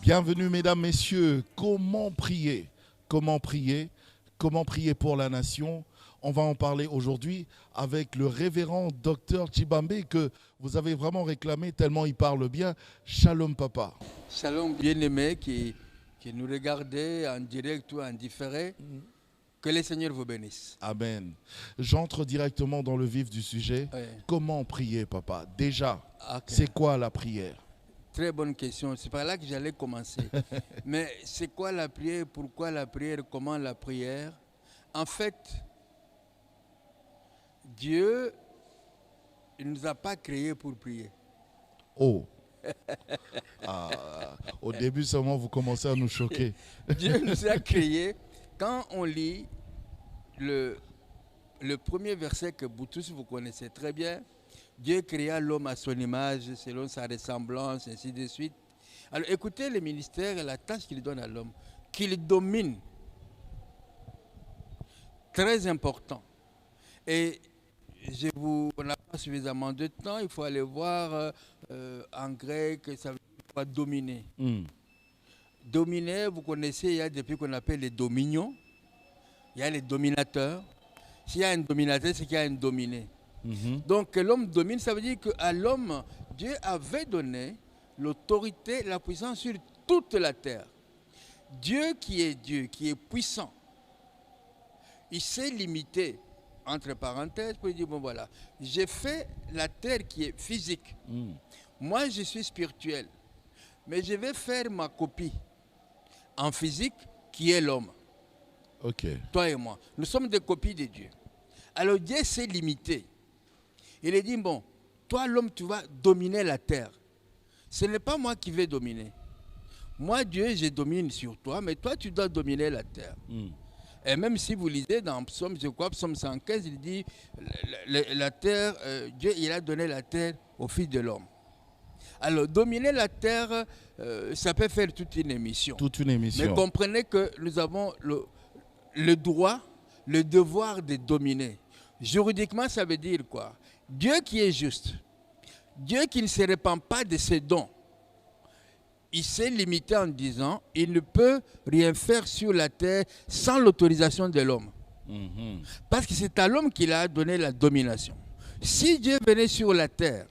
Bienvenue mesdames, messieurs. Comment prier? Comment prier? Comment prier pour la nation? On va en parler aujourd'hui avec le révérend docteur Tchibambe que vous avez vraiment réclamé tellement il parle bien. Shalom papa. Shalom bien-aimés qui nous regardez en direct ou en différé. Que le Seigneur vous bénisse. Amen. J'entre directement dans le vif du sujet. Oui. Comment prier papa? Déjà, Ok. c'est quoi la prière? Très bonne question. C'est par là que j'allais commencer. Mais c'est quoi la prière? Pourquoi la prière? Comment la prière? En fait, Dieu ne nous a pas créés pour prier. Oh. Au début seulement vous commencez à nous choquer. Dieu nous a créés. Quand on lit le premier verset que vous tous vous connaissez très bien, Dieu créa l'homme à son image, selon sa ressemblance, ainsi de suite. Alors écoutez le ministère et la tâche qu'il donne à l'homme, qu'il domine. Très important. Et on n'a pas suffisamment de temps, il faut aller voir en grec, ça veut dire dominer. Dominer, vous connaissez, il y a depuis qu'on appelle les dominions, il y a les dominateurs. S'il y a un dominateur, c'est qu'il y a un dominé. Donc l'homme domine, ça veut dire qu'à l'homme, Dieu avait donné l'autorité, la puissance sur toute la terre. Dieu, qui est puissant, il s'est limité, entre parenthèses, pour dire, bon voilà, j'ai fait la terre qui est physique. Moi, je suis spirituel, mais je vais faire ma copie en physique, qui est l'homme. Ok. Toi et moi, nous sommes des copies de Dieu. Alors Dieu s'est limité. Il a dit, bon, toi l'homme, tu vas dominer la terre. Ce n'est pas moi qui vais dominer. Moi, Dieu, je domine sur toi, mais toi, tu dois dominer la terre. Et même si vous lisez dans Psaume, je crois, Psaume 115, il dit, la terre, Dieu, il a donné la terre au Fils de l'homme. Alors, dominer la terre, ça peut faire toute une émission. Toute une émission. Mais comprenez que nous avons le droit, le devoir de dominer. Juridiquement, ça veut dire quoi? Dieu qui est juste, Dieu qui ne se répand pas de ses dons, il s'est limité en disant, il ne peut rien faire sur la terre sans l'autorisation de l'homme. Parce que c'est à l'homme qu'il a donné la domination. Si Dieu venait sur la terre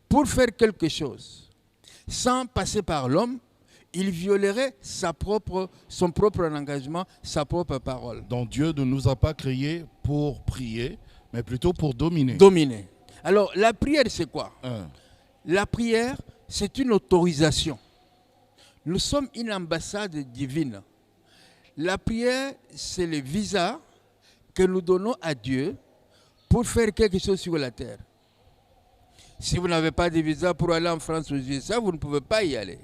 pour faire quelque chose sans passer par l'homme, il violerait son propre engagement, sa propre parole. Donc Dieu ne nous a pas créés pour prier, mais plutôt pour dominer. Dominer. Alors, la prière, c'est quoi? La prière, c'est une autorisation. Nous sommes une ambassade divine. La prière, c'est le visa que nous donnons à Dieu pour faire quelque chose sur la terre. Si vous n'avez pas de visa pour aller en France ou aux USA, vous ne pouvez pas y aller.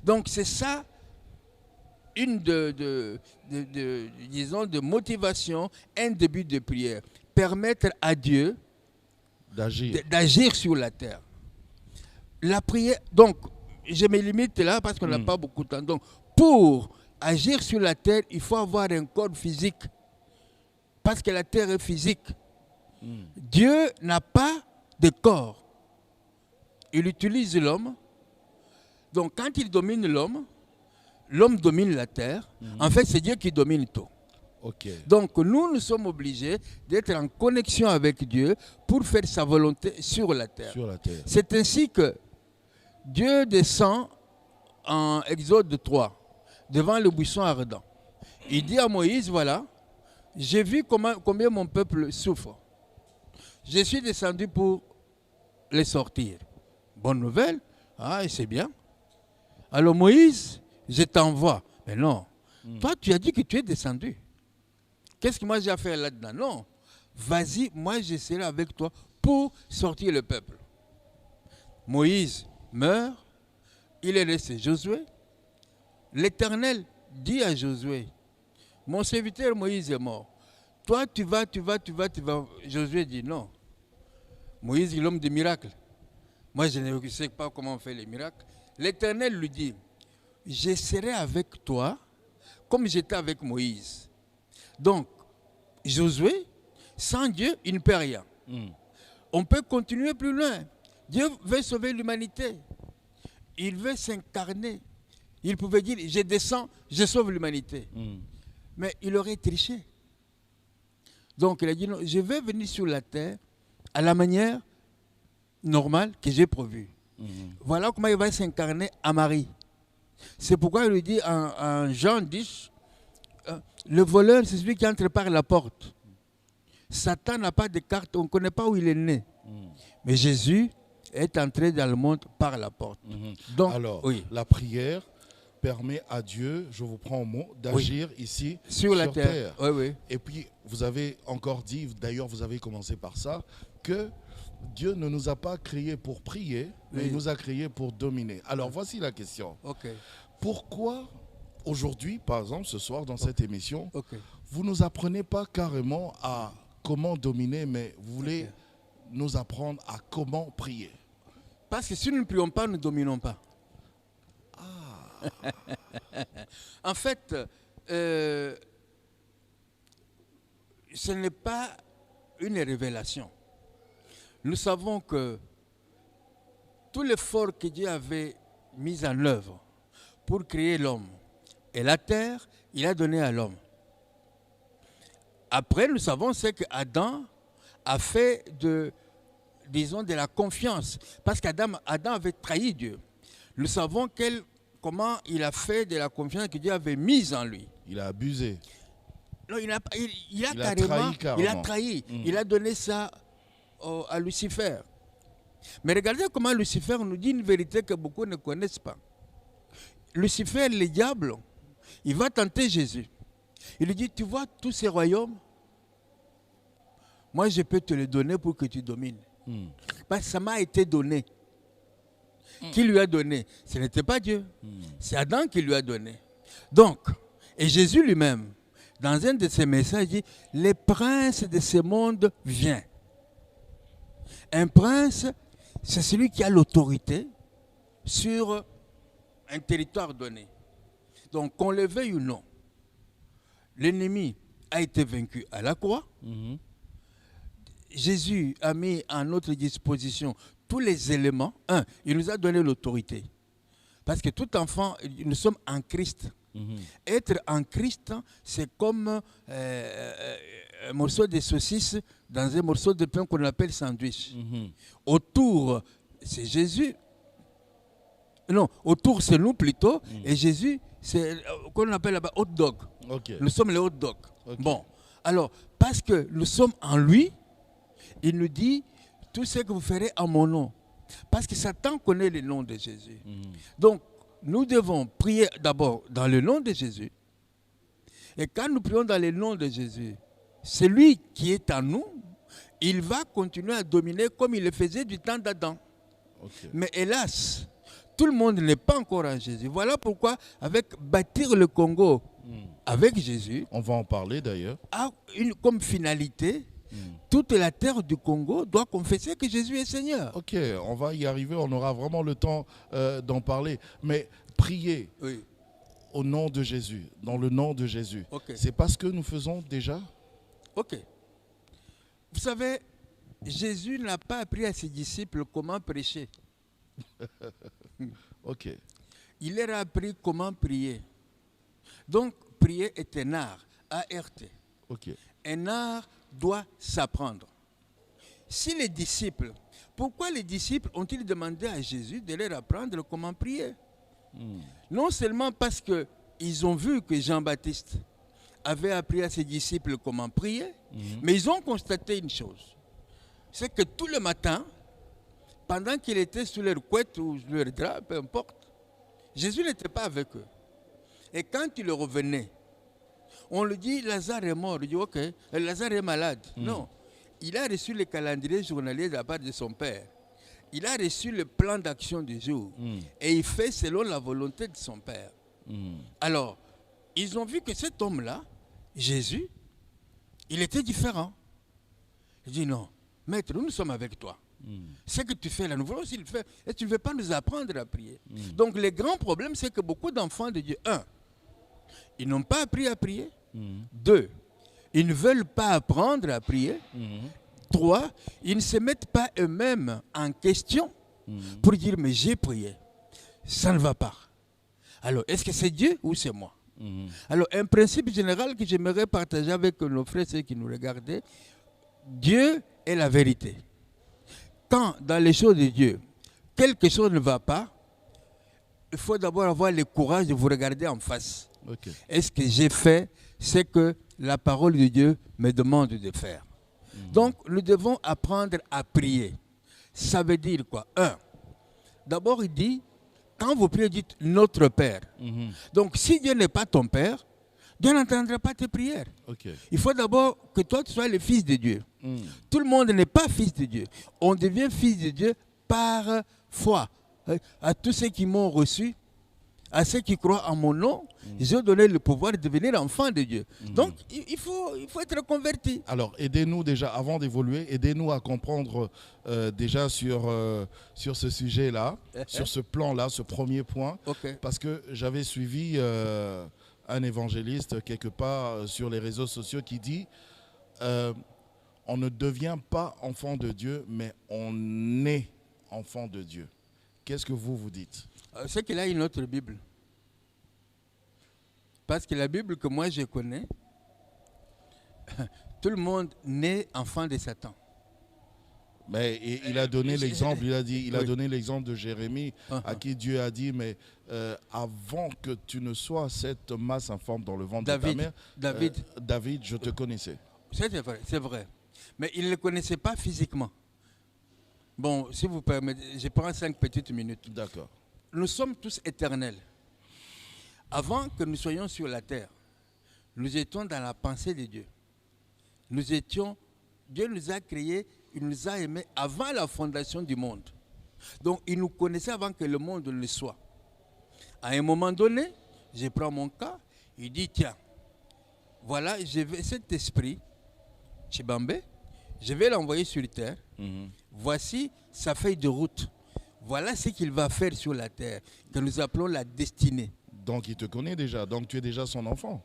Donc c'est ça, une disons, de motivation, un début de prière. Permettre à Dieu d'agir sur la terre. La prière, donc, je me limite là parce qu'on n'a pas beaucoup de temps. Donc, pour agir sur la terre, il faut avoir un corps physique. Parce que la terre est physique. Dieu n'a pas de corps. Il utilise l'homme. Donc, quand il domine l'homme, l'homme domine la terre. En fait, c'est Dieu qui domine tout. Okay. Donc, nous sommes obligés d'être en connexion avec Dieu pour faire sa volonté sur la terre. C'est ainsi que Dieu descend en Exode 3, devant le buisson ardent. Il dit à Moïse, voilà, j'ai vu combien mon peuple souffre. Je suis descendu pour les sortir. Bonne nouvelle, c'est bien. Alors Moïse, je t'envoie. Mais non, toi tu as dit que tu es descendu. Qu'est-ce que moi j'ai à faire là-dedans? Non, vas-y, moi je serai avec toi pour sortir le peuple. Moïse meurt, il est resté Josué. L'Éternel dit à Josué, mon serviteur Moïse est mort. Toi tu vas. Josué dit non. Moïse est l'homme des miracles. Moi je ne sais pas comment on fait les miracles. L'Éternel lui dit, je serai avec toi comme j'étais avec Moïse. Donc, Josué, sans Dieu, il ne peut rien. On peut continuer plus loin. Dieu veut sauver l'humanité. Il veut s'incarner. Il pouvait dire, je descends, je sauve l'humanité. Mais il aurait triché. Donc il a dit, non, je vais venir sur la terre à la manière normale que j'ai prévue. Voilà comment il va s'incarner à Marie. C'est pourquoi il lui dit en Jean 10, le voleur, c'est celui qui entre par la porte. Satan n'a pas de carte, on ne connaît pas où il est né. Mais Jésus est entré dans le monde par la porte. Donc, alors, la prière permet à Dieu, je vous prends au mot, d'agir ici sur la terre. Et puis, vous avez encore dit, d'ailleurs vous avez commencé par ça, que Dieu ne nous a pas créés pour prier, mais il nous a créés pour dominer. Alors, voici la question. Pourquoi, aujourd'hui, par exemple, ce soir, dans cette émission, vous ne nous apprenez pas carrément à comment dominer, mais vous voulez nous apprendre à comment prier? Parce que si nous ne prions pas, nous ne dominons pas. En fait, ce n'est pas une révélation. Nous savons que tout l'effort que Dieu avait mis en œuvre pour créer l'homme et la terre, il a donné à l'homme. Après, nous savons ce qu'Adam a fait de la confiance. Parce qu'Adam avait trahi Dieu. Nous savons comment il a fait de la confiance que Dieu avait mise en lui. Il a abusé. Non, il a carrément. Il a trahi. Il a donné ça à Lucifer. Mais regardez comment Lucifer nous dit une vérité que beaucoup ne connaissent pas. Lucifer, le diable, il va tenter Jésus. Il lui dit, tu vois tous ces royaumes, moi je peux te les donner pour que tu domines. Parce que ça m'a été donné. Qui lui a donné? Ce n'était pas Dieu. C'est Adam qui lui a donné. Donc, et Jésus lui-même, dans un de ses messages, dit, les princes de ce monde viennent. Un prince, c'est celui qui a l'autorité sur un territoire donné. Donc, qu'on le veuille ou non, l'ennemi a été vaincu à la croix. Jésus a mis à notre disposition tous les éléments. Il nous a donné l'autorité. Parce que tout enfant, nous sommes en Christ. Être en Christ, c'est comme un morceau de saucisse dans un morceau de pain qu'on appelle sandwich. Autour, c'est Jésus. Non, autour, c'est nous plutôt. Et Jésus, c'est qu'on appelle là-bas hot dog. Nous sommes les hot dogs. Bon, alors, parce que nous sommes en lui, il nous dit tout ce que vous ferez en mon nom. Parce que Satan connaît le nom de Jésus. Donc, nous devons prier d'abord dans le nom de Jésus. Et quand nous prions dans le nom de Jésus, celui qui est en nous, il va continuer à dominer comme il le faisait du temps d'Adam. Mais hélas, tout le monde n'est pas encore en Jésus. Voilà pourquoi, avec bâtir le Congo avec Jésus, on va en parler d'ailleurs, a comme finalité, toute la terre du Congo doit confesser que Jésus est Seigneur. Ok, on va y arriver, on aura vraiment le temps d'en parler. Mais prier au nom de Jésus, dans le nom de Jésus, c'est pas ce que nous faisons déjà? Ok. Vous savez, Jésus n'a pas appris à ses disciples comment prêcher. Il leur a appris comment prier. Donc, prier est un art, A-R-T. Un art doit s'apprendre. Si les disciples, pourquoi les disciples ont-ils demandé à Jésus de leur apprendre comment prier? Non seulement parce qu'ils ont vu que Jean-Baptiste avait appris à ses disciples comment prier, mais ils ont constaté une chose. C'est que tout le matin, pendant qu'il était sous leur couette ou leur drap, peu importe, Jésus n'était pas avec eux. Et quand il revenait, on lui dit, Lazare est mort. Il dit, ok, Lazare est malade. Non, il a reçu le calendrier journalier de la part de son père. Il a reçu le plan d'action du jour. Et il fait selon la volonté de son père. Alors, ils ont vu que cet homme-là, Jésus, il était différent. Il dit, non, maître, nous sommes avec toi. Ce que tu fais là, nous voulons aussi le faire. Et tu ne veux pas nous apprendre à prier. Donc, le grand problème, c'est que beaucoup d'enfants de Dieu, ils n'ont pas appris à prier. 2, ils ne veulent pas apprendre à prier. 3, ils ne se mettent pas eux-mêmes en question pour dire, mais j'ai prié. Ça ne va pas. Alors, est-ce que c'est Dieu ou c'est moi? Alors, un principe général que j'aimerais partager avec nos frères, ceux qui nous regardaient, Dieu est la vérité. Quand, dans les choses de Dieu, quelque chose ne va pas, il faut d'abord avoir le courage de vous regarder en face. Okay. Est-ce que j'ai fait ce que la parole de Dieu me demande de faire? Donc, nous devons apprendre à prier. Ça veut dire quoi? D'abord, il dit, quand vous priez, dites notre Père. Donc, si Dieu n'est pas ton Père, Dieu n'entendra pas tes prières. Okay. Il faut d'abord que toi, tu sois le fils de Dieu. Tout le monde n'est pas fils de Dieu. On devient fils de Dieu par foi. À tous ceux qui m'ont reçu, à ceux qui croient en mon nom, j'ai donné le pouvoir de devenir enfant de Dieu. Donc, il faut être converti. Alors, aidez-nous déjà, avant d'évoluer, aidez-nous à comprendre déjà sur ce sujet-là, sur ce plan-là, ce premier point. Okay. Parce que j'avais suivi un évangéliste quelque part sur les réseaux sociaux qui dit on ne devient pas enfant de Dieu, mais on est enfant de Dieu. Qu'est-ce que vous dites? C'est qu'il a une autre Bible. Parce que la Bible que moi je connais, tout le monde naît enfant de Satan. Mais il a donné l'exemple, il a donné l'exemple de Jérémie, à qui Dieu a dit, mais avant que tu ne sois cette masse informe dans le ventre de ta mère, David, je te connaissais. C'est vrai. Mais il ne le connaissait pas physiquement. Bon, si vous permettez, je prends 5 petites minutes. D'accord. Nous sommes tous éternels. Avant que nous soyons sur la terre, nous étions dans la pensée de Dieu. Dieu nous a créés, il nous a aimés avant la fondation du monde. Donc, il nous connaissait avant que le monde ne soit. À un moment donné, je prends mon cas, il dit, tiens, voilà, cet esprit, Chibambe, je vais l'envoyer sur terre. Voici sa feuille de route. Voilà ce qu'il va faire sur la terre, que nous appelons la destinée. Donc il te connaît déjà, donc tu es déjà son enfant.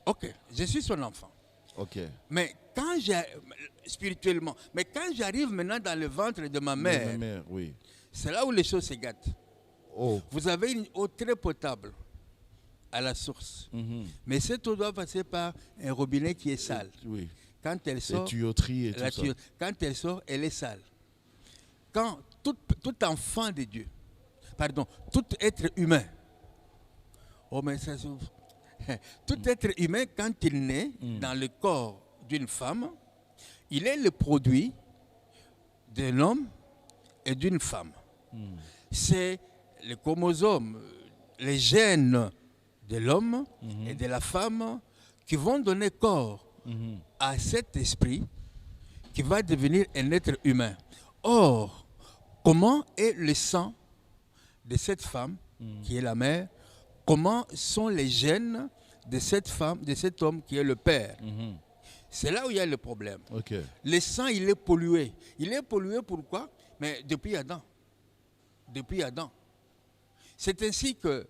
Ok, je suis son enfant. Ok. Mais spirituellement, mais quand j'arrive maintenant dans le ventre de ma mère, oui. C'est là où les choses se gâtent. Oh. Vous avez une eau très potable à la source. Mais cette eau doit passer par un robinet qui est sale. Oui. Quand elle sort, tuyauterie et tout ça. Quand elle sort, elle est sale. Quand tout enfant de Dieu, tout être humain, tout être humain, quand il naît dans le corps d'une femme, il est le produit d'un homme et d'une femme. C'est les chromosomes, les gènes de l'homme et de la femme qui vont donner corps à cet esprit qui va devenir un être humain. Or, comment est le sang de cette femme qui est la mère? Comment sont les gènes de cette femme, de cet homme qui est le père? C'est là où il y a le problème. Okay. Le sang, il est pollué. Il est pollué pourquoi? Mais depuis Adam. Depuis Adam. C'est ainsi que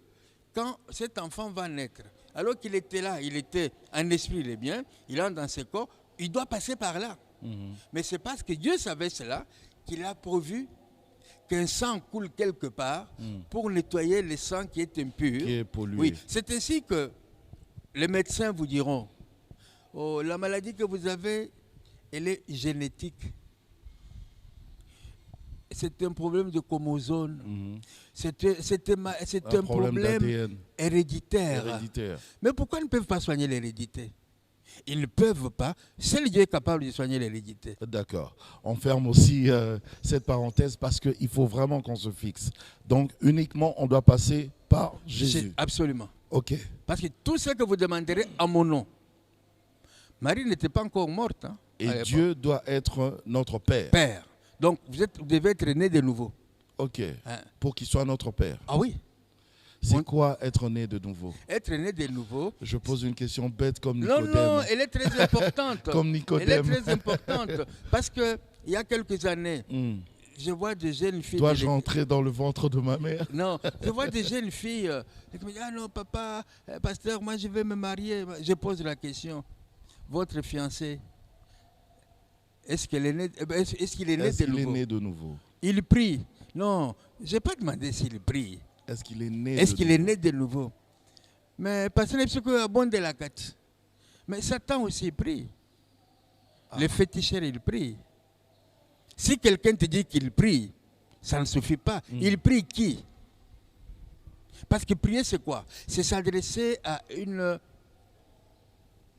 quand cet enfant va naître, alors qu'il était là, il était un esprit, il est bien, il entre dans ce corps, il doit passer par là. Mais c'est parce que Dieu savait cela qu'il a pourvu qu'un sang coule quelque part pour nettoyer le sang qui est impur. Qui est pollué. Oui, c'est ainsi que les médecins vous diront, oh, la maladie que vous avez, elle est génétique. C'est un problème de chromosome. C'est un problème héréditaire. Mais pourquoi ils ne peuvent pas soigner l'hérédité? Ils ne peuvent pas. Seul Dieu est capable de soigner l'hérédité. D'accord. On ferme aussi cette parenthèse parce qu'il faut vraiment qu'on se fixe. Donc, uniquement, on doit passer par Jésus. Absolument. OK. Parce que tout ce que vous demanderez à mon nom, Marie n'était pas encore morte. Hein, et Dieu doit être notre Père. Père. Donc, vous devez être né de nouveau. OK. Hein? Pour qu'il soit notre Père. Ah oui. C'est quoi être né de nouveau? Être né de nouveau. Je pose une question bête comme Nicodème. Non, elle est très importante. Comme Nicodème. Elle est très importante. Parce qu'il y a quelques années, je vois des jeunes filles. Dois-je rentrer dans le ventre de ma mère? Non, je vois des jeunes filles qui me disent, ah non, papa, pasteur, moi je vais me marier. Je pose la question. Votre fiancé, est-ce qu'il est né de nouveau? Il est né de nouveau. Il prie. Non, je n'ai pas demandé s'il prie. Est-ce qu'il est né de nouveau? Mais parce que bon de la carte. Mais Satan aussi prie. Les féticheurs, ils prient. Si quelqu'un te dit qu'il prie, ça ne suffit pas. Il prie qui? Parce que prier, c'est quoi? C'est s'adresser à une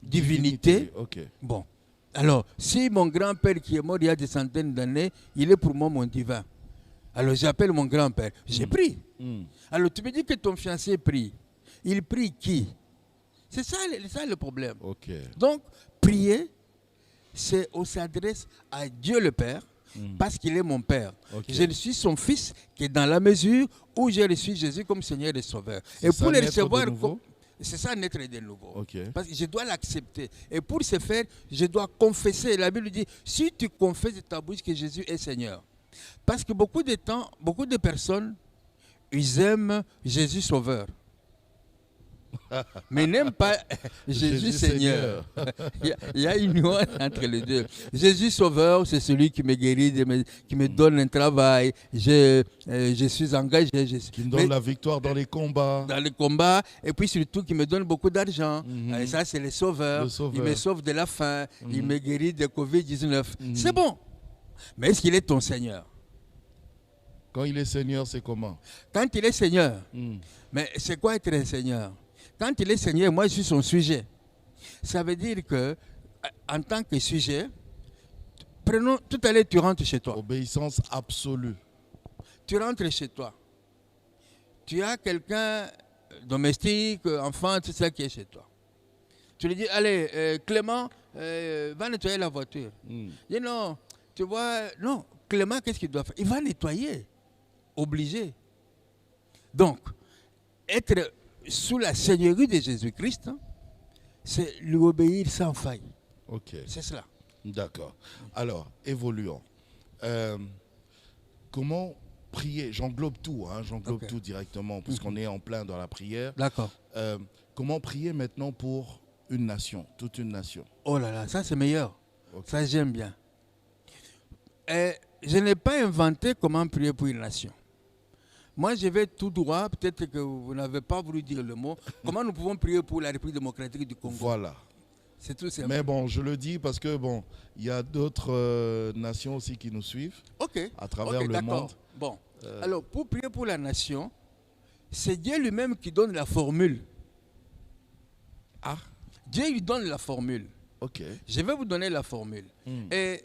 divinité. Okay. Bon. Alors, si mon grand-père qui est mort il y a des centaines d'années, il est pour moi mon divin. Alors, j'appelle mon grand-père. J'ai pris. Alors, tu me dis que ton fiancé prie. Il prie qui? C'est ça le problème. Okay. Donc, prier, on s'adresse à Dieu le Père, parce qu'il est mon Père. Okay. Je suis son fils qui est dans la mesure où j'ai reçu Jésus comme Seigneur et Sauveur. Et pour le recevoir, c'est ça naître de nouveau. Okay. Parce que je dois l'accepter. Et pour ce faire, je dois confesser. La Bible dit, si tu confesses de ta bouche que Jésus est Seigneur. Parce que beaucoup de personnes, ils aiment Jésus Sauveur. Mais n'aiment pas Jésus Seigneur. Il y a une nuance entre les deux. Jésus Sauveur, c'est celui qui me guérit, qui me donne un travail. Je suis engagé. Qui me donne la victoire dans les combats. Dans les combats. Et puis surtout, qui me donne beaucoup d'argent. Et ça, c'est le sauveur. Il me sauve de la faim. Il me guérit de Covid-19. C'est bon. Mais est-ce qu'il est ton Seigneur? Quand il est Seigneur, c'est comment? Quand il est Seigneur. Mais c'est quoi être un Seigneur? Quand il est Seigneur, moi je suis son sujet. Ça veut dire que, en tant que sujet, prenons, tout à l'heure tu rentres chez toi. Obéissance absolue. Tu rentres chez toi. Tu as quelqu'un, domestique, enfant, tout ça qui est chez toi. Tu lui dis, allez, Clément, va nettoyer la voiture. Il dit non, tu vois, non, Clément, qu'est-ce qu'il doit faire? Il va nettoyer. Obligé. Donc, être sous la seigneurie de Jésus-Christ, c'est lui obéir sans faille. Ok. C'est cela. D'accord. Alors, évoluons. Comment prier? J'englobe tout, j'englobe tout directement, puisqu'on est en plein dans la prière. D'accord. Comment prier maintenant pour une nation, toute une nation? Oh là là, ça c'est meilleur. Okay. Ça j'aime bien. Je n'ai pas inventé comment prier pour une nation. Moi, je vais tout droit. Peut-être que vous n'avez pas voulu dire le mot. Comment nous pouvons prier pour la République démocratique du Congo? Voilà. C'est tout simple. Mais bon, je le dis parce que bon, il y a d'autres nations aussi qui nous suivent à travers le monde. Bon. Alors, pour prier pour la nation, c'est Dieu lui-même qui donne la formule. Ah. Dieu lui donne la formule. Ok. Je vais vous donner la formule. Et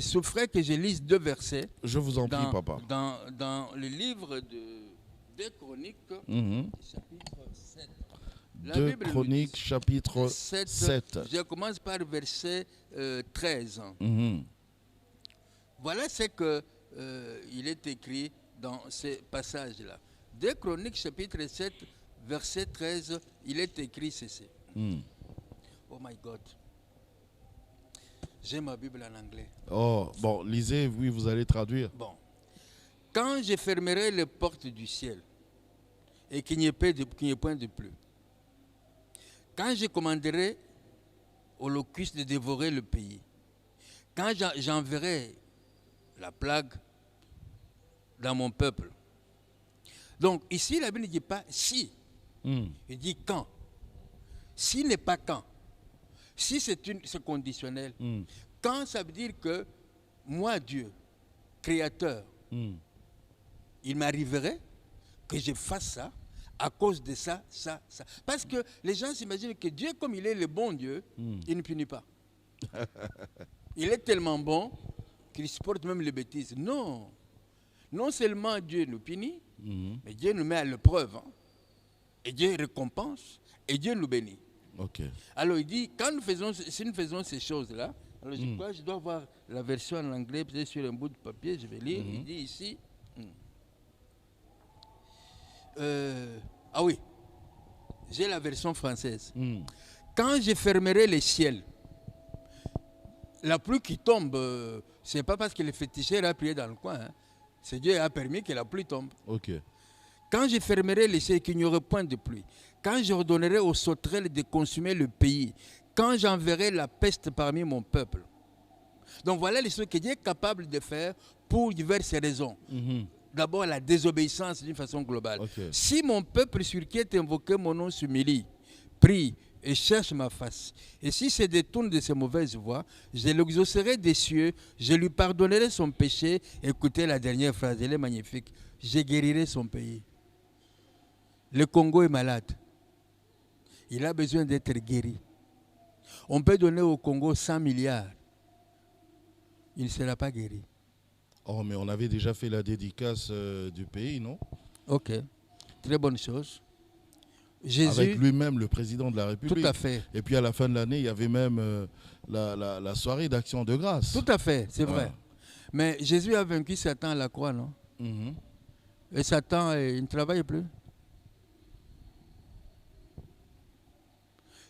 souffrez que je lise 2 versets. Je vous en prie, papa. Dans le livre des Chroniques, chapitre 7. 2 Chroniques, chapitre 7. Je commence par verset 13. Voilà ce qu'il est écrit dans ce passage-là. 2 Chroniques, chapitre 7, verset 13, il est écrit ceci. Oh my God. J'ai ma Bible en anglais. Oh, bon, lisez, oui, vous allez traduire. Bon. Quand je fermerai les portes du ciel et qu'il n'y ait point de pluie, quand je commanderai aux locusts de dévorer le pays, quand j'enverrai la plague dans mon peuple. Donc, ici, la Bible ne dit pas si. Il dit quand. Si n'est pas quand. Si c'est conditionnel. Quand, ça veut dire que moi, Dieu, créateur, il m'arriverait que je fasse ça à cause de ça. Parce que les gens s'imaginent que Dieu, comme il est le bon Dieu, il ne punit pas. Il est tellement bon qu'il supporte même les bêtises. Non. Non seulement Dieu nous punit, mais Dieu nous met à l'épreuve. Et Dieu récompense, et Dieu nous bénit. Okay. Alors il dit, si nous faisons ces choses-là, alors je crois que je dois avoir la version en anglais, peut-être sur un bout de papier, je vais lire, il dit ici, ah oui, j'ai la version française. Quand je fermerai les ciels, la pluie qui tombe, ce n'est pas parce que le féticheur a prié dans le coin, c'est Dieu qui a permis que la pluie tombe. Okay. Quand je fermerai les cieux, qu'il n'y aurait point de pluie. Quand je ordonnerai aux sauterelles de consumer le pays. Quand j'enverrai la peste parmi mon peuple. Donc voilà les choses que Dieu est capable de faire pour diverses raisons. d'abord la désobéissance d'une façon globale. Okay. Si mon peuple sur qui est invoqué mon nom s'humilie, prie et cherche ma face, et si se détourne de ses mauvaises voies, je l'exaucerai des cieux, je lui pardonnerai son péché. Écoutez la dernière phrase, elle est magnifique. Je guérirai son pays. Le Congo est malade. Il a besoin d'être guéri. On peut donner au Congo 100 milliards. Il ne sera pas guéri. Oh, mais on avait déjà fait la dédicace du pays, non? Ok, très bonne chose. Jésus, avec lui-même, le président de la République. Tout à fait. Et puis à la fin de l'année, il y avait même la soirée d'action de grâce. Tout à fait, c'est vrai. Mais Jésus a vaincu Satan à la croix, non? Et Satan, il ne travaille plus.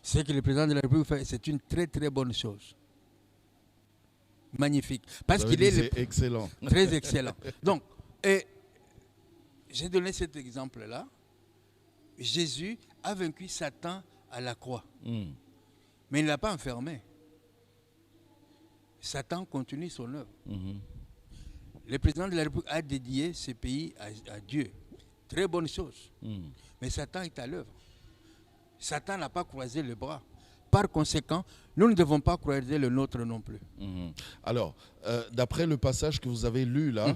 Ce que le président de la République fait, c'est une très très bonne chose. Magnifique. Parce qu'il est excellent. Très excellent. Donc, j'ai donné cet exemple-là. Jésus a vaincu Satan à la croix. Mais il ne l'a pas enfermé. Satan continue son œuvre. Le président de la République a dédié ce pays à Dieu. Très bonne chose. Mais Satan est à l'œuvre. Satan n'a pas croisé les bras. Par conséquent, nous ne devons pas croiser le nôtre non plus. Alors, d'après le passage que vous avez lu là,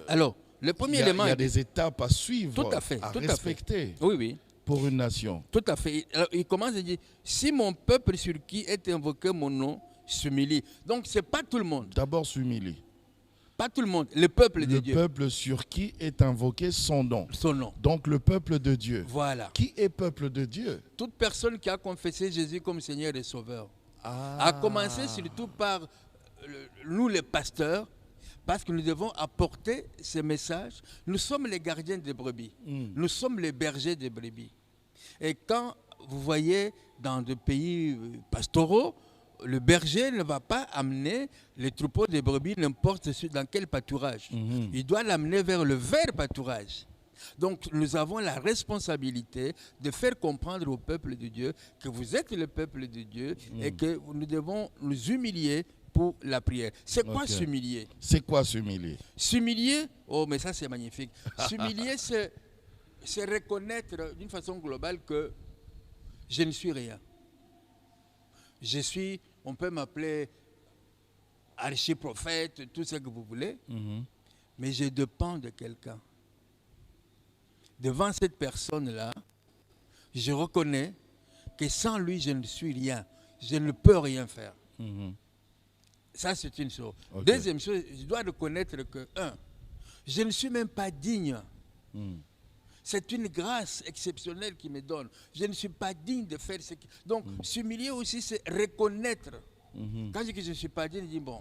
alors, le premier élément... Il y a des étapes à suivre, tout à fait, à tout respecter oui, oui. Pour une nation. Tout à fait. Alors, il commence à dire, si mon peuple sur qui est invoqué mon nom s'humilie. Donc, ce n'est pas tout le monde. D'abord s'humilie. Pas tout le monde, le peuple de Dieu. Le peuple sur qui est invoqué son nom. Son nom. Donc le peuple de Dieu. Voilà. Qui est peuple de Dieu? Toute personne qui a confessé Jésus comme Seigneur et Sauveur. A commencé surtout par nous les pasteurs, parce que nous devons apporter ce message. Nous sommes les gardiens des brebis. Nous sommes les bergers des brebis. Et quand vous voyez dans des pays pastoraux, le berger ne va pas amener les troupeaux de brebis n'importe dans quel pâturage. Il doit l'amener vers le vert pâturage. Donc nous avons la responsabilité de faire comprendre au peuple de Dieu que vous êtes le peuple de Dieu et que nous devons nous humilier pour la prière. C'est quoi s'humilier? C'est quoi s'humilier? S'humilier, oh mais ça c'est magnifique. S'humilier, c'est reconnaître d'une façon globale que je ne suis rien. Je suis, on peut m'appeler archiprophète, tout ce que vous voulez, mais je dépends de quelqu'un. Devant cette personne-là, je reconnais que sans lui, je ne suis rien. Je ne peux rien faire. Ça, c'est une chose. Deuxième chose, je dois reconnaître que, je ne suis même pas digne. C'est une grâce exceptionnelle qui me donne. Je ne suis pas digne de faire ce qui... Donc, s'humilier aussi, c'est reconnaître. Quand je dis que je ne suis pas digne, je dis, bon,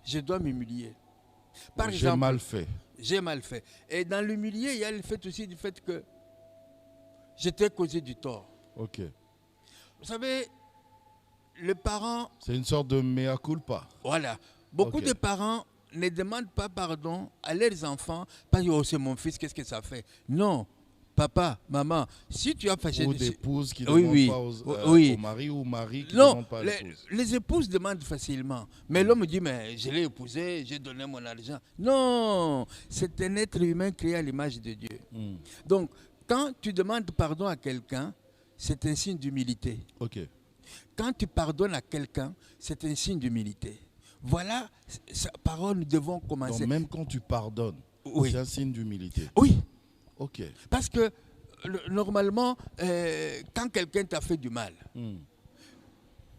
je dois m'humilier. Par exemple, j'ai mal fait. J'ai mal fait. Et dans l'humilier, il y a le fait aussi du fait que je t'ai causé du tort. Ok. Vous savez, les parents... C'est une sorte de mea culpa. Voilà. Beaucoup de parents ne demandent pas pardon à leurs enfants parce que oh, c'est mon fils, qu'est-ce que ça fait? Non. Papa, maman, si tu as fâché... Ou d'épouses qui ne demandent pas au mari ou mari qui ne demandent pas à l'épouse. Les épouses demandent facilement. Mais l'homme dit, mais je l'ai épousé, j'ai donné mon argent. Non, c'est un être humain créé à l'image de Dieu. Donc, quand tu demandes pardon à quelqu'un, c'est un signe d'humilité. Quand tu pardonnes à quelqu'un, c'est un signe d'humilité. Voilà, sa parole, nous devons commencer. Donc, même quand tu pardonnes, c'est un signe d'humilité. Oui. Ok. Parce que normalement, quand quelqu'un t'a fait du mal,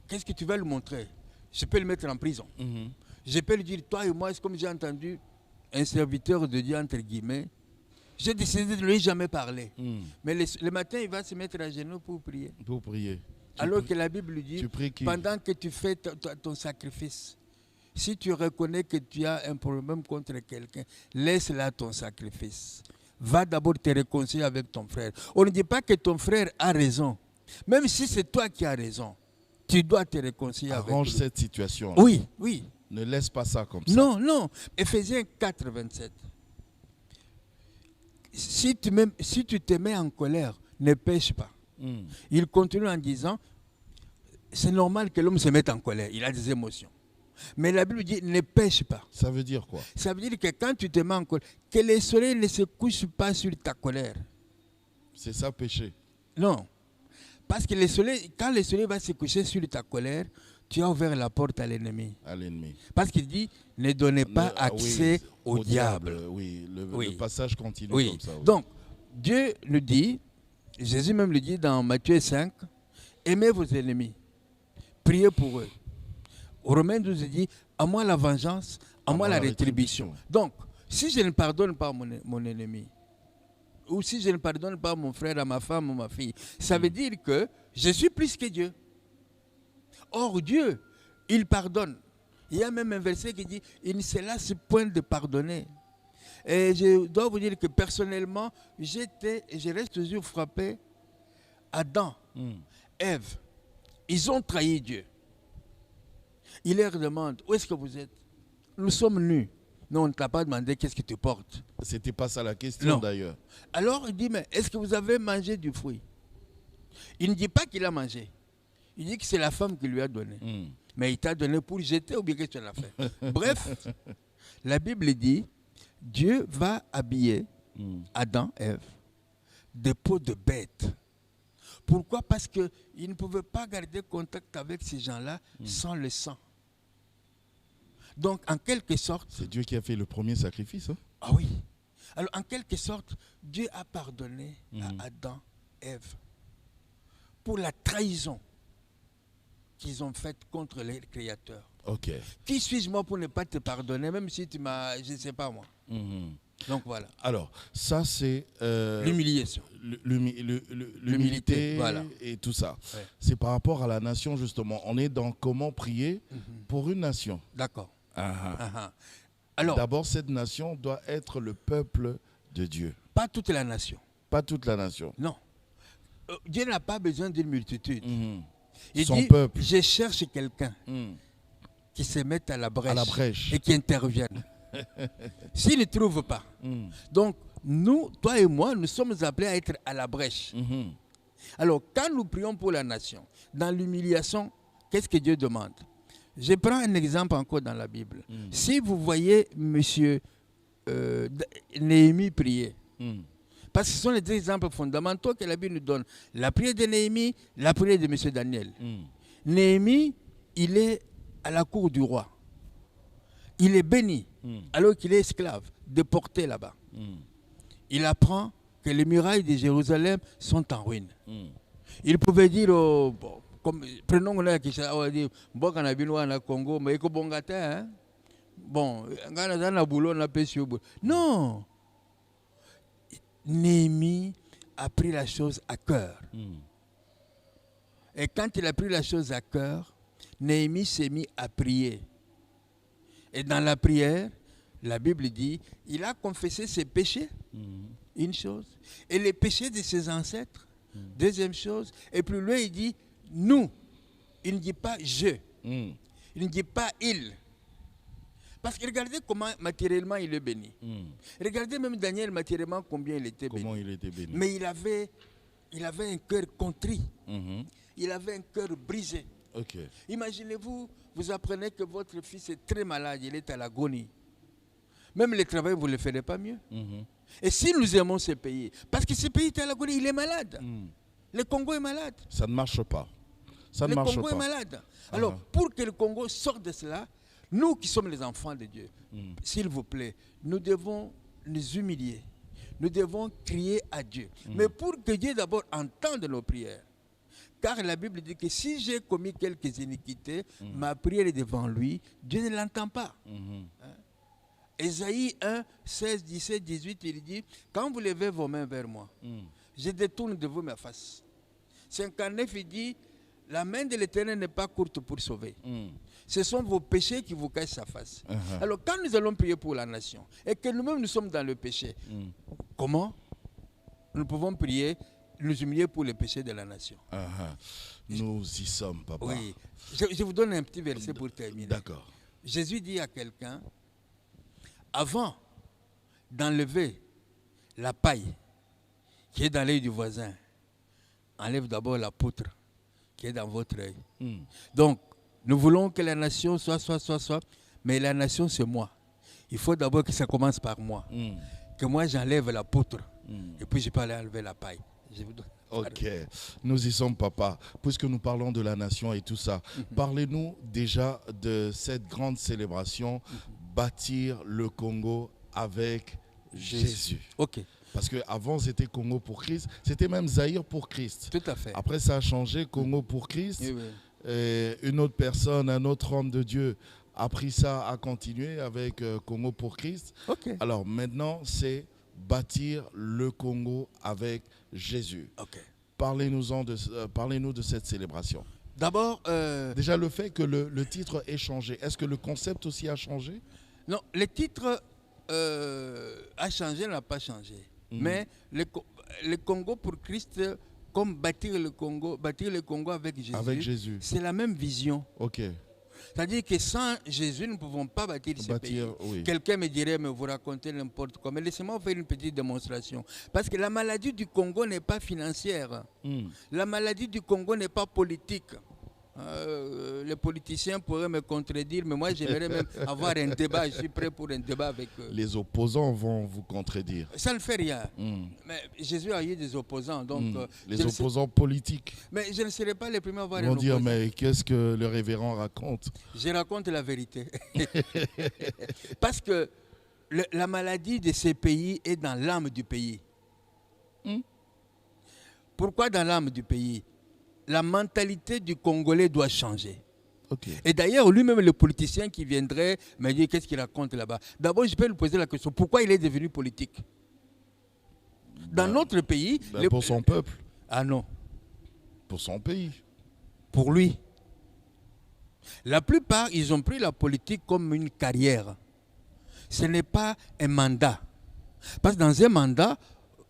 qu'est-ce que tu vas lui montrer? Je peux le mettre en prison. Je peux lui dire, toi et moi, c'est comme j'ai entendu un serviteur de Dieu, entre guillemets, j'ai décidé de ne lui jamais parler. Mais le matin, il va se mettre à genoux pour prier. Pour prier. Alors que la Bible lui dit, pendant que tu fais ton sacrifice, si tu reconnais que tu as un problème contre quelqu'un, laisse là ton sacrifice. Va d'abord te réconcilier avec ton frère. On ne dit pas que ton frère a raison. Même si c'est toi qui as raison, tu dois te réconcilier avec lui. Arrange cette situation. Oui, oui. Ne laisse pas ça comme ça. Non, non. Éphésiens 4, 27. Si tu te mets en colère, ne pêche pas. Il continue en disant, c'est normal que l'homme se mette en colère. Il a des émotions. Mais la Bible dit ne pêche pas. Ça veut dire quoi? Ça veut dire que quand tu te mets en colère, que le soleil ne se couche pas sur ta colère. C'est ça péché? Non. Parce que le soleil, quand le soleil va se coucher sur ta colère, tu as ouvert la porte à l'ennemi. Parce qu'il dit ne donnez pas accès au diable. Oui, le passage continue comme ça. Oui. Donc, Dieu nous dit, Jésus même le dit dans Matthieu 5, aimez vos ennemis, priez pour eux. Romains 12 dit, à moi la vengeance, à moi la rétribution. Donc, si je ne pardonne pas mon ennemi, ou si je ne pardonne pas mon frère, à ma femme ou ma fille, ça veut dire que je suis plus que Dieu. Or, Dieu, il pardonne. Il y a même un verset qui dit, il ne se lasse point de pardonner. Et je dois vous dire que personnellement, je reste toujours frappé. Adam, Ève, ils ont trahi Dieu. Il leur demande, où est-ce que vous êtes? Nous sommes nus. Non, on ne t'a pas demandé qu'est-ce que tu portes. C'était pas ça la question d'ailleurs. Alors il dit, mais est-ce que vous avez mangé du fruit? Il ne dit pas qu'il a mangé. Il dit que c'est la femme qui lui a donné. Mais il t'a donné pour jeter ou bien que tu en as fait. Bref, la Bible dit, Dieu va habiller Adam, Ève, de peaux de bêtes. Pourquoi? Parce qu'il ne pouvait pas garder contact avec ces gens-là sans le sang. Donc, en quelque sorte... C'est Dieu qui a fait le premier sacrifice. Hein? Ah oui. Alors, en quelque sorte, Dieu a pardonné à Adam, Ève, pour la trahison qu'ils ont faite contre le Créateur. Ok. Qui suis-je moi pour ne pas te pardonner, même si tu m'as... Je ne sais pas moi. Donc voilà. Alors, ça c'est... l'humiliation. L'humilité et tout ça. Ouais. C'est par rapport à la nation justement. On est dans comment prier pour une nation. D'accord. Alors, d'abord, cette nation doit être le peuple de Dieu. Pas toute la nation. Pas toute la nation. Non. Dieu n'a pas besoin d'une multitude. Il Son dit, peuple. Je cherche quelqu'un qui se mette à la brèche et qui intervienne. S'il ne trouve pas. Donc, nous, toi et moi, nous sommes appelés à être à la brèche. Alors, quand nous prions pour la nation, dans l'humiliation, qu'est-ce que Dieu demande? Je prends un exemple encore dans la Bible. Si vous voyez M. Néhémie prier, parce que ce sont les deux exemples fondamentaux que la Bible nous donne. La prière de Néhémie, la prière de M. Daniel. Néhémie, il est à la cour du roi. Il est béni, alors qu'il est esclave, déporté là-bas. Il apprend que les murailles de Jérusalem sont en ruine. Il pouvait dire, prenons là qui on dit, bon, quand on a vu au Congo, mais que bon gâteau, hein? Bon, quand on a un boulot, on a pêché au boulot. Non! Néhémie a pris la chose à cœur. Et quand il a pris la chose à cœur, Néhémie s'est mis à prier. Et dans la prière, la Bible dit, il a confessé ses péchés, une chose, et les péchés de ses ancêtres, deuxième chose, et plus loin il dit, nous, il ne dit pas je, il ne dit pas il. Parce que regardez comment matériellement il est béni. Regardez même Daniel matériellement combien il était béni. Comment il était béni. Mais il avait un cœur contrit, il avait un cœur brisé. Okay. Imaginez-vous, vous apprenez que votre fils est très malade, il est à l'agonie. Même le travail, vous ne le ferez pas mieux. Et si nous aimons ce pays, parce que ce pays est à l'agonie, il est malade. Le Congo est malade. Ça ne marche pas. Le Congo est malade. Alors, pour que le Congo sorte de cela, nous qui sommes les enfants de Dieu, s'il vous plaît, nous devons nous humilier. Nous devons crier à Dieu. Mais pour que Dieu d'abord entende nos prières, car la Bible dit que si j'ai commis quelques iniquités, ma prière est devant lui, Dieu ne l'entend pas. Ésaïe 1, 16, 17, 18, il dit, quand vous levez vos mains vers moi, je détourne de vous ma face. 59, il dit, la main de l'Éternel n'est pas courte pour sauver. Ce sont vos péchés qui vous cachent sa face. Alors quand nous allons prier pour la nation, et que nous-mêmes nous sommes dans le péché, comment nous pouvons prier, nous humilier pour les péchés de la nation? Nous y sommes, papa. Oui. Je vous donne un petit verset pour terminer. D'accord. Jésus dit à quelqu'un, avant d'enlever la paille qui est dans l'œil du voisin, enlève d'abord la poutre qui est dans votre œil. Donc, Nous voulons que la nation soit. Mais la nation, c'est moi. Il faut d'abord que ça commence par moi. Que moi, j'enlève la poutre. Et puis, je peux aller enlever la paille. Ok, nous y sommes, papa. Puisque nous parlons de la nation et tout ça, parlez-nous déjà de cette grande célébration, bâtir le Congo avec Jésus. Ok. Parce qu'avant, c'était Congo pour Christ. C'était même Zaïre pour Christ. Tout à fait. Après, ça a changé, Congo pour Christ. Oui. Et une autre personne, un autre homme de Dieu a pris ça, a continué avec Congo pour Christ. Ok. Alors maintenant, c'est bâtir le Congo avec Jésus. Ok. Parlez-nous de cette célébration. D'abord... Déjà, le fait que le titre ait changé, est-ce que le concept aussi a changé? Non, le titre a changé, n'a pas changé. Mais le Congo pour Christ, comme bâtir le Congo avec Jésus. Avec Jésus. C'est la même vision. Ok. C'est-à-dire que sans Jésus, nous ne pouvons pas bâtir ce pays. Oui. Quelqu'un me dirait, mais vous racontez n'importe quoi. Mais laissez-moi faire une petite démonstration. Parce que la maladie du Congo n'est pas financière. La maladie du Congo n'est pas politique. Les politiciens pourraient me contredire, mais moi j'aimerais même avoir un débat. Je suis prêt pour un débat avec eux. Les opposants vont vous contredire. Ça ne fait rien. Mais Jésus a eu des opposants. Donc, les opposants politiques. Mais je ne serai pas le premier à avoir un opposant. Ils vont dire, mais qu'est-ce que le révérend raconte? Je raconte la vérité. Parce que la maladie de ces pays est dans l'âme du pays. Pourquoi dans l'âme du pays? La mentalité du Congolais doit changer. Okay. Et d'ailleurs, lui-même, le politicien qui viendrait me dire qu'est-ce qu'il raconte là-bas. D'abord, je peux lui poser la question, pourquoi il est devenu politique? Dans notre pays... pour son peuple. Ah non. Pour son pays. Pour lui. La plupart, ils ont pris la politique comme une carrière. Ce n'est pas un mandat. Parce que dans un mandat...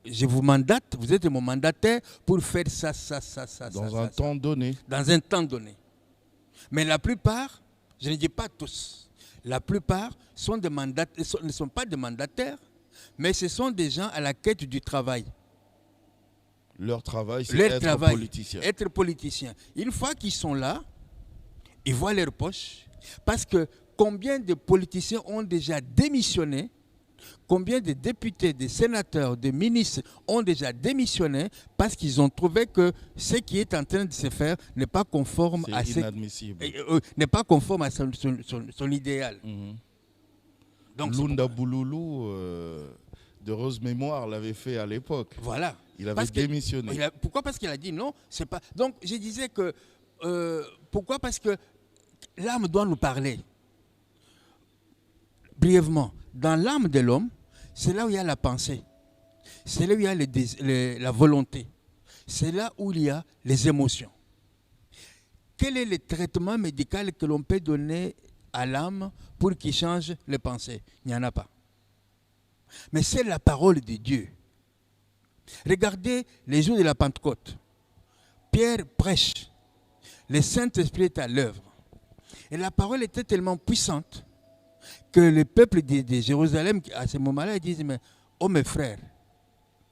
Je vous mandate, vous êtes mon mandataire pour faire ça. Dans un temps donné. Dans un temps donné. Mais la plupart, je ne dis pas tous, la plupart sont des ne sont pas des mandataires, mais ce sont des gens à la quête du travail. Leur travail, c'est être politicien. Être politicien. Une fois qu'ils sont là, ils voient leur poche. Parce que combien de politiciens ont déjà démissionné? Combien de députés, de sénateurs, de ministres ont déjà démissionné parce qu'ils ont trouvé que ce qui est en train de se faire n'est pas conforme à n'est pas conforme à son idéal. Donc, Lunda Bouloulou de Rose Mémoire l'avait fait à l'époque. Voilà. Il avait démissionné. Pourquoi? Parce qu'il a dit non, c'est pas. Donc je disais que pourquoi? Parce que l'âme doit nous parler. Brièvement. Dans l'âme de l'homme, c'est là où il y a la pensée. C'est là où il y a la volonté. C'est là où il y a les émotions. Quel est le traitement médical que l'on peut donner à l'âme pour qu'il change les pensées? Il n'y en a pas. Mais c'est la parole de Dieu. Regardez les jours de la Pentecôte. Pierre prêche. Le Saint-Esprit est à l'œuvre. Et la parole était tellement puissante que le peuple de Jérusalem, à ce moment-là, disent, mais, oh mes frères,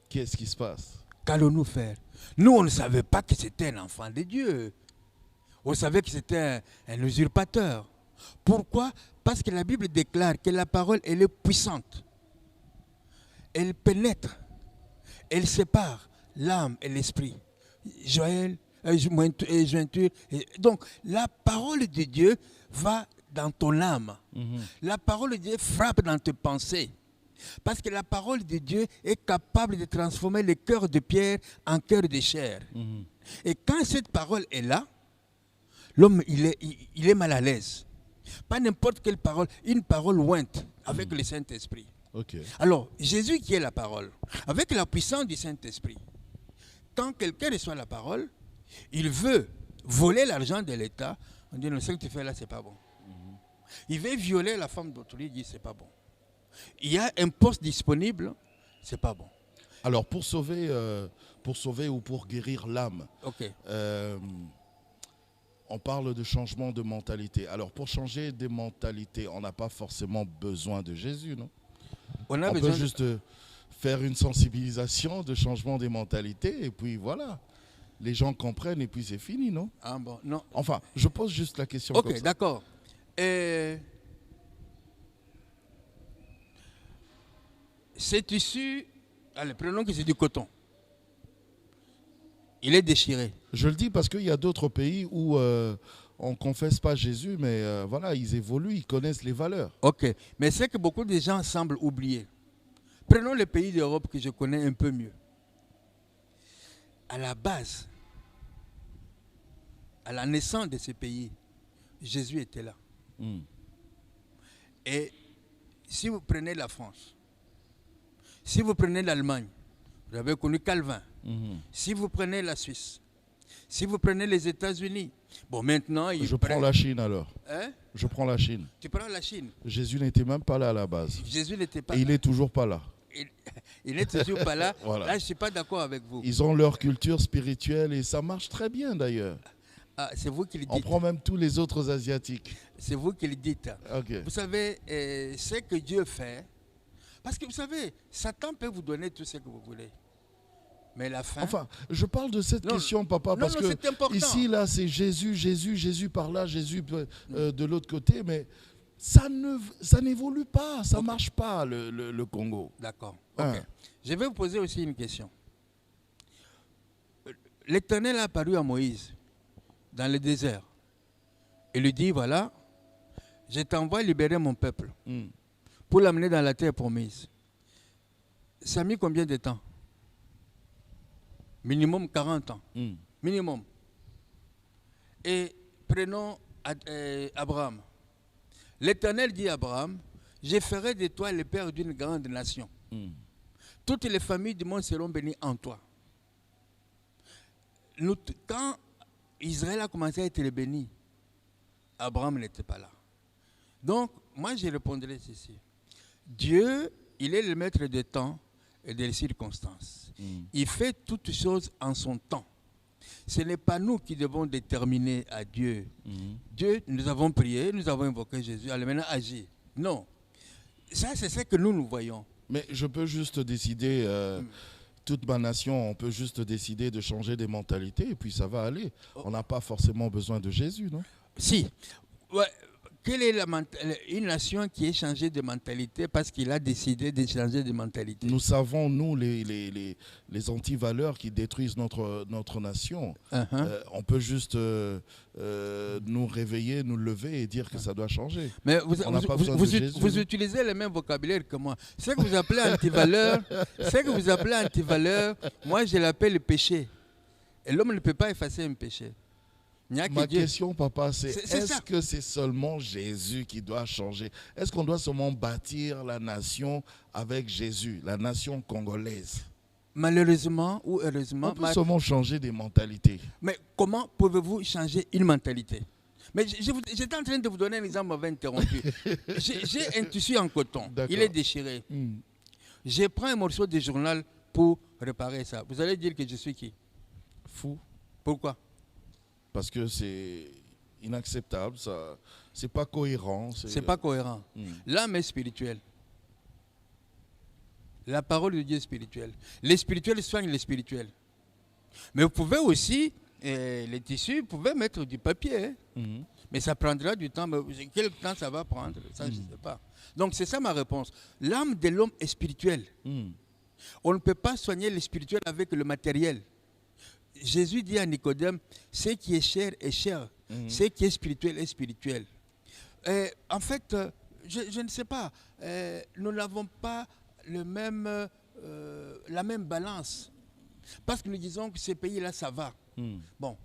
qu'est-ce qui se passe? Qu'allons-nous faire? Nous, on ne savait pas que c'était un enfant de Dieu. On savait que c'était un usurpateur. Pourquoi? Parce que la Bible déclare que la parole, elle est puissante. Elle pénètre. Elle sépare l'âme et l'esprit. Joël, jointure. Donc, la parole de Dieu va dans ton âme. La parole de Dieu frappe dans tes pensées. Parce que la parole de Dieu est capable de transformer le cœur de pierre en cœur de chair. Et quand cette parole est là, l'homme, il est mal à l'aise. Pas n'importe quelle parole, une parole ointe avec le Saint-Esprit. Okay. Alors, Jésus qui est la parole, avec la puissance du Saint-Esprit, quand quelqu'un reçoit la parole, il veut voler l'argent de l'État, on dit, non, ce que tu fais là, c'est pas bon. Il veut violer la femme d'autrui, il dit, c'est pas bon. Il y a un poste disponible, c'est pas bon. Alors, pour sauver ou pour guérir l'âme, on parle de changement de mentalité. Alors, pour changer des mentalités, on n'a pas forcément besoin de Jésus, non? On peut juste faire une sensibilisation de changement des mentalités et puis voilà. les gens comprennent et puis c'est fini, non? Ah bon, non. Enfin, je pose juste la question. Ok, d'accord. C'est tissu, allez, prenons que c'est du coton. Il est déchiré. Je le dis parce qu'il y a d'autres pays où on ne confesse pas Jésus, mais voilà, ils évoluent, ils connaissent les valeurs. Ok, mais c'est que beaucoup de gens semblent oublier. Prenons les pays d'Europe que je connais un peu mieux. À la base, à la naissance de ces pays, Jésus était là. Et si vous prenez la France, si vous prenez l'Allemagne, vous avez connu Calvin. Si vous prenez la Suisse, si vous prenez les États-Unis, bon maintenant... Je prends la Chine alors. Hein? Je prends la Chine. Tu prends la Chine. Jésus n'était même pas là à la base. Jésus n'était pas là. Et il n'est toujours pas là. Il n'est toujours pas là. Voilà. Là, je ne suis pas d'accord avec vous. Ils ont leur culture spirituelle et ça marche très bien d'ailleurs. Ah, c'est vous qui le dites. On prend même tous les autres Asiatiques. C'est vous qui le dites. Okay. Vous savez, ce que Dieu fait, parce que vous savez, Satan peut vous donner tout ce que vous voulez. Mais la fin... Enfin, je parle de cette question, papa, parce que ici, là, c'est Jésus, Jésus, Jésus par là, Jésus de l'autre côté, mais ça n'évolue pas, ça ne marche pas, le Congo. D'accord. Okay. Je vais vous poser aussi une question. L'Éternel a apparu à Moïse dans le désert. Il lui dit, voilà, je t'envoie libérer mon peuple pour l'amener dans la terre promise. Ça a mis combien de temps? Minimum 40 ans. Minimum. Et prenons Abraham. L'Éternel dit à Abraham, je ferai de toi le père d'une grande nation. Toutes les familles du monde seront bénies en toi. Quand Israël a commencé à être béni, Abraham n'était pas là. Donc, moi je répondrai ceci. Dieu, il est le maître des temps et des circonstances. Il fait toutes choses en son temps. Ce n'est pas nous qui devons déterminer à Dieu. Dieu, nous avons prié, nous avons invoqué Jésus, allez maintenant agir. Non. Ça, c'est ce que nous voyons. Mais je peux juste décider, toute ma nation, on peut juste décider de changer des mentalités et puis ça va aller. On n'a pas forcément besoin de Jésus, non? Si. Ouais. Quelle est une nation qui est changée de mentalité parce qu'il a décidé de changer de mentalité? Nous savons, nous, les antivaleurs qui détruisent notre nation. On peut juste nous réveiller, nous lever et dire que ça doit changer. Mais vous utilisez le même vocabulaire que moi. Ce que vous appelez antivaleur, moi je l'appelle péché. Et l'homme ne peut pas effacer un péché. Ma question, papa, c'est est-ce que c'est seulement Jésus qui doit changer? Est-ce qu'on doit seulement bâtir la nation avec Jésus, la nation congolaise? Malheureusement ou heureusement... On peut seulement changer des mentalités. Mais comment pouvez-vous changer une mentalité? Mais j'étais en train de vous donner un exemple, m'avait interrompu. J'ai un tissu en coton, il est déchiré. Je prends un morceau de journal pour réparer ça. Vous allez dire que je suis qui? Fou. Pourquoi? Parce que c'est inacceptable, c'est pas cohérent. C'est pas cohérent. L'âme est spirituelle. La parole de Dieu est spirituelle. Les spirituels soignent les spirituels. Mais vous pouvez aussi, les tissus, vous pouvez mettre du papier. Mais ça prendra du temps. Mais quel temps ça va prendre? Ça, je ne sais pas. Donc c'est ça ma réponse. L'âme de l'homme est spirituelle. On ne peut pas soigner le spirituel avec le matériel. Jésus dit à Nicodème, ce qui est cher est cher, ce qui est spirituel est spirituel. En fait, je ne sais pas, nous n'avons pas la même balance. Parce que nous disons que ces pays-là, ça va. Bon,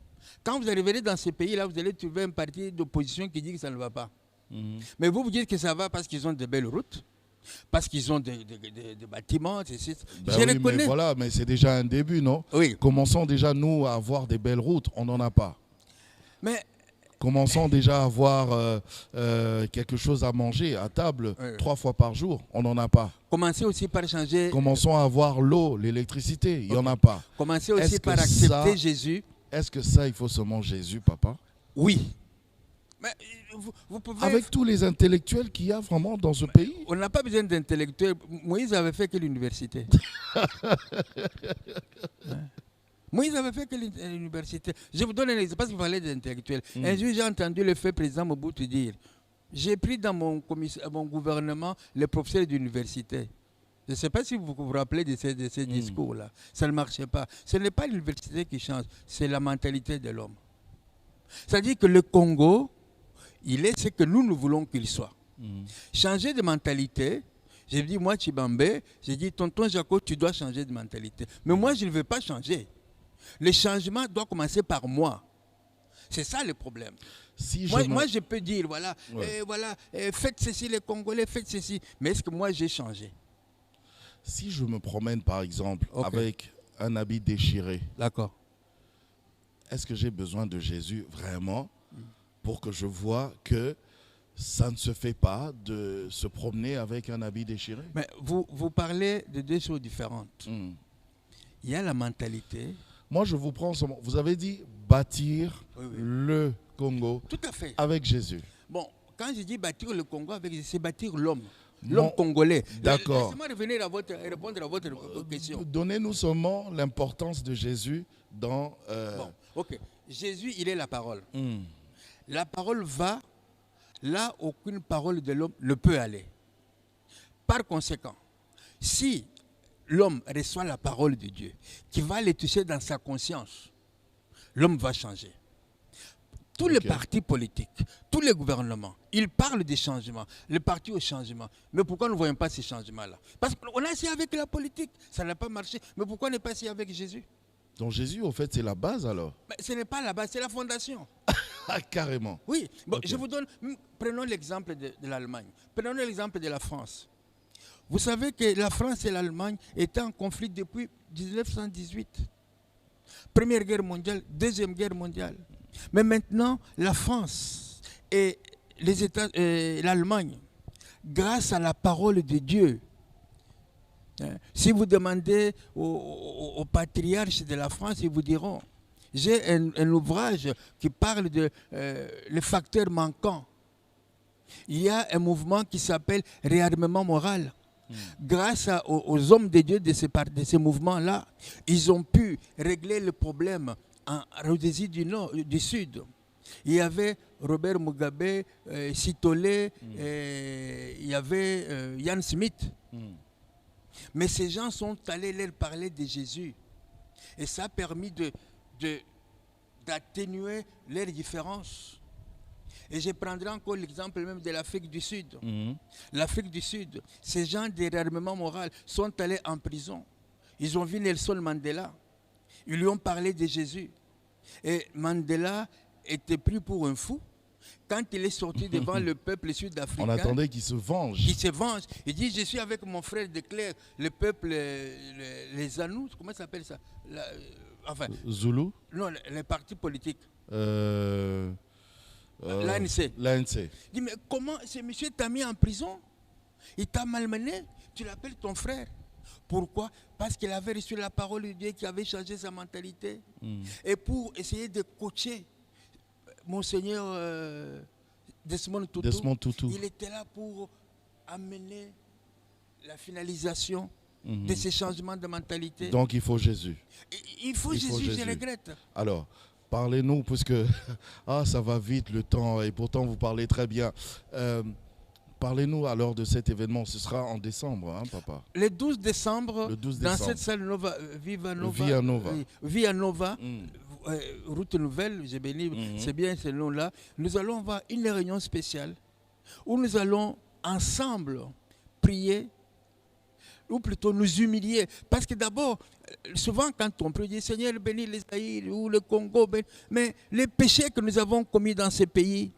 quand vous arriverez dans ces pays-là, vous allez trouver un parti d'opposition qui dit que ça ne va pas. Mais vous dites que ça va parce qu'ils ont de belles routes. Parce qu'ils ont des bâtiments, etc. Oui, mais voilà, mais c'est déjà un début, non? Oui. Commençons déjà, nous, à avoir des belles routes. On n'en a pas. Mais... Commençons déjà à avoir quelque chose à manger à table 3 fois par jour. On n'en a pas. Commencez aussi par changer... Commençons à avoir l'eau, l'électricité. Il n'y en a pas. Commencez aussi par accepter Jésus. Est-ce que ça, il faut seulement Jésus, papa? Oui. Mais vous pouvez... Avec tous les intellectuels qu'il y a vraiment dans ce pays? On n'a pas besoin d'intellectuels. Moïse avait fait que l'université. Moïse avait fait que l'université. Je vous donne un exemple, parce que vous parlez des intellectuels. Un jour, j'ai entendu le fait président Mobutu dire, j'ai pris dans mon gouvernement les professeurs d'université. Je ne sais pas si vous vous rappelez de ces discours-là. Ça ne marchait pas. Ce n'est pas l'université qui change, c'est la mentalité de l'homme. C'est-à-dire que le Congo, il est ce que nous voulons qu'il soit. Changer de mentalité, j'ai dit, moi, Tshibambe, j'ai dit, tonton Jaco, tu dois changer de mentalité. Mais moi, je ne veux pas changer. Le changement doit commencer par moi. C'est ça le problème. Moi, je peux dire, voilà, faites ceci les Congolais, faites ceci. Mais est-ce que moi, j'ai changé? Si je me promène, par exemple, avec un habit déchiré, d'accord. Est-ce que j'ai besoin de Jésus vraiment pour que je vois que ça ne se fait pas de se promener avec un habit déchiré? Mais vous parlez de deux choses différentes. Il y a la mentalité. Moi, je vous prends vous avez dit bâtir le Congo tout à fait. Avec Jésus. Bon, quand je dis bâtir le Congo avec Jésus, c'est bâtir l'homme. L'homme congolais. D'accord. Laissez-moi revenir répondre à votre question. Donnez-nous seulement l'importance de Jésus dans... Bon, ok. Jésus, il est la parole. La parole va là où aucune parole de l'homme ne peut aller. Par conséquent, si l'homme reçoit la parole de Dieu, qui va le toucher dans sa conscience, l'homme va changer. Tous les partis politiques, tous les gouvernements, ils parlent des changements, les partis au changement. Mais pourquoi nous ne voyons pas ces changements-là? Parce qu'on a essayé avec la politique, ça n'a pas marché. Mais pourquoi on n'est pas essayé avec Jésus? Donc Jésus, au fait, c'est la base alors? Mais ce n'est pas la base, c'est la fondation. Carrément. Oui, bon, je vous donne, prenons l'exemple de l'Allemagne, prenons l'exemple de la France. Vous savez que la France et l'Allemagne étaient en conflit depuis 1918. Première guerre mondiale, deuxième guerre mondiale. Mais maintenant, la France et l'Allemagne, grâce à la parole de Dieu, si vous demandez aux patriarches de la France, ils vous diront, j'ai un ouvrage qui parle de les facteurs manquants. Il y a un mouvement qui s'appelle réarmement moral. Grâce aux hommes de Dieu de ces mouvements-là, ils ont pu régler le problème en Rhodésie du Sud. Il y avait Robert Mugabe, Sitolé, il y avait Ian Smith. Mais ces gens sont allés leur parler de Jésus. Et ça a permis d'atténuer leurs différences. Et je prendrai encore l'exemple même de l'Afrique du Sud. L'Afrique du Sud, ces gens de réarmement moral sont allés en prison. Ils ont vu Nelson Mandela. Ils lui ont parlé de Jésus. Et Mandela était pris pour un fou. Quand il est sorti devant le peuple sud-africain... On attendait qu'il se venge. Il se venge. Il dit, je suis avec mon frère de Claire, le peuple, les Anous, comment ça s'appelle ça? Zulu? Non, les partis politiques. L'ANC. Il dit, mais comment ce monsieur t'a mis en prison? Il t'a malmené? Tu l'appelles ton frère. Pourquoi? Parce qu'il avait reçu la parole de Dieu qui avait changé sa mentalité. Et pour essayer de coacher Monseigneur Desmond Tutu, il était là pour amener la finalisation de ces changements de mentalité. Donc il faut Jésus. Il faut Jésus, je regrette. Alors, parlez-nous, puisque ça va vite le temps, et pourtant vous parlez très bien. Parlez-nous alors de cet événement. Ce sera en décembre, hein, papa? Le 12 décembre, dans cette salle Via Nova, Route Nouvelle, j'ai béni, c'est bien ce nom-là. Nous allons avoir une réunion spéciale où nous allons ensemble prier, ou plutôt nous humilier. Parce que d'abord, souvent quand on prie, dire Seigneur bénis les Zaïre ou le Congo, mais les péchés que nous avons commis dans ces pays,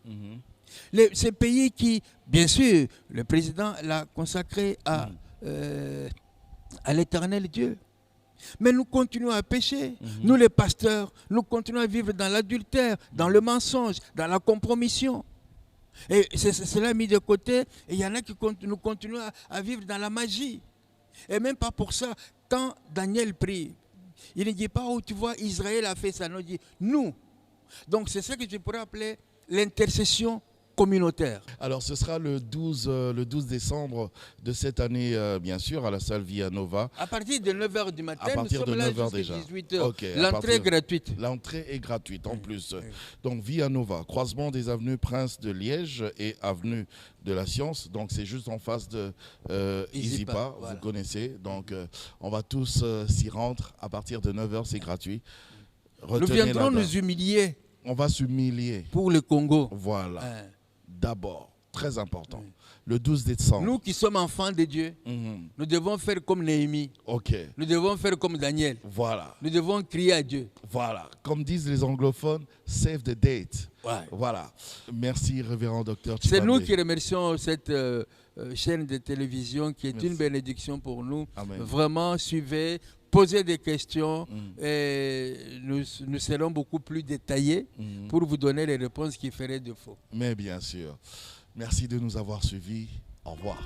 ces pays qui, bien sûr, le président l'a consacré à l'éternel Dieu. Mais nous continuons à pécher. Nous les pasteurs, nous continuons à vivre dans l'adultère, dans le mensonge, dans la compromission. Et cela mis de côté. Et il y en a qui nous continuent à vivre dans la magie. Et même pas pour ça, quand Daniel prie, il ne dit pas, oh tu vois, Israël a fait ça. Non, il dit nous. Donc c'est ça que je pourrais appeler l'intercession communautaire. Alors, ce sera le 12 décembre de cette année, bien sûr, à la salle Via Nova. À partir de 9h du matin, à partir de 9h déjà. 18h. Okay, l'entrée est gratuite. L'entrée est gratuite en plus. Donc, Via Nova, croisement des avenues Prince de Liège et avenue de la Science. Donc, c'est juste en face de Isipa, voilà. Vous connaissez. Donc, on va tous s'y rendre. À partir de 9h, c'est gratuit. Nous viendrons nous humilier. On va s'humilier. Pour le Congo. Voilà. D'abord, très important. Le 12 décembre. Nous qui sommes enfants de Dieu, nous devons faire comme Néhémie. Ok. Nous devons faire comme Daniel. Voilà. Nous devons crier à Dieu. Voilà. Comme disent les anglophones, save the date. Ouais. Voilà. Merci, révérend docteur Tchibambe. C'est nous qui remercions cette chaîne de télévision qui est une bénédiction pour nous. Amen. Vraiment, suivez. Posez des questions et nous serons beaucoup plus détaillés pour vous donner les réponses qui feraient défaut. Mais bien sûr. Merci de nous avoir suivis. Au revoir.